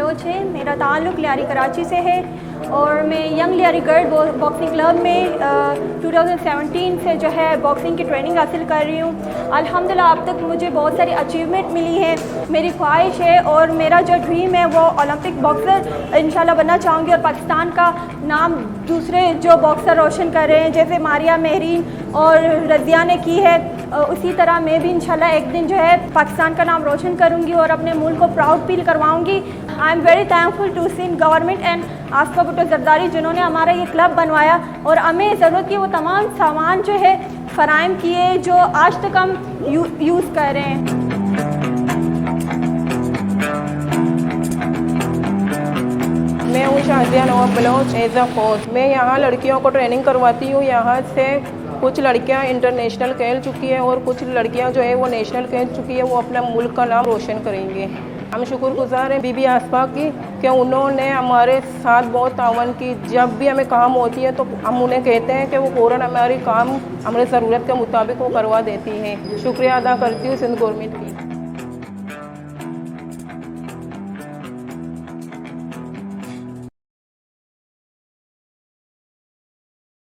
Bloch है। मेरा ताल्लुक़ लियारी कराची से है और मैं young Lyari girl boxing club में 2017 से जो है बॉक्सिंग की ट्रेनिंग हासिल कर रही हूँ। अल्हम्दुलिल्लाह अब तक मुझे बहुत सारी अचीवमेंट मिली है। मेरी ख्वाहिश है और मेरा जो ड्रीम है वो ओलंपिक बॉक्सर इंशाल्लाह बनना चाहूँगी और पाकिस्तान का नाम दूसरे जो बॉक्सर रोशन कर रहे हैं, जैसे मारिया मेहरीन और रज़िया ने की है, उसी तरह मैं भी इंशाल्लाह एक दिन जो है पाकिस्तान का नाम रोशन करूँगी और अपने मुल्क को प्राउड फील करवाऊँगी। I am very thankful to Sindh government and Asifa Bhutto Zardari, जिन्होंने हमारा ये क्लब बनवाया और हमें ज़रूरत की वो तमाम सामान जो है फ़राहम किए जो आज तक हम यूज़ कर रहे हैं। मैं हूँ शाज़िया नवाब बलोच एज अ कोच। मैं यहाँ लड़कियों को ट्रेनिंग करवाती हूँ। यहाँ से कुछ लड़कियाँ इंटरनेशनल खेल चुकी है और कुछ लड़कियाँ जो है वो नेशनल खेल चुकी है, वो अपना मुल्क का नाम रोशन करेंगे। हम शुक्रगुज़ार हैं बीबी आसफा की कि उन्होंने हमारे साथ बहुत तावन की। जब भी हमें काम होती है तो हम उन्हें कहते हैं कि वो फ़ौरन हमारी काम हमारी ज़रूरत के मुताबिक वो करवा देती हैं। शुक्रिया अदा करती हूँ सिंध गवर्नमेंट की।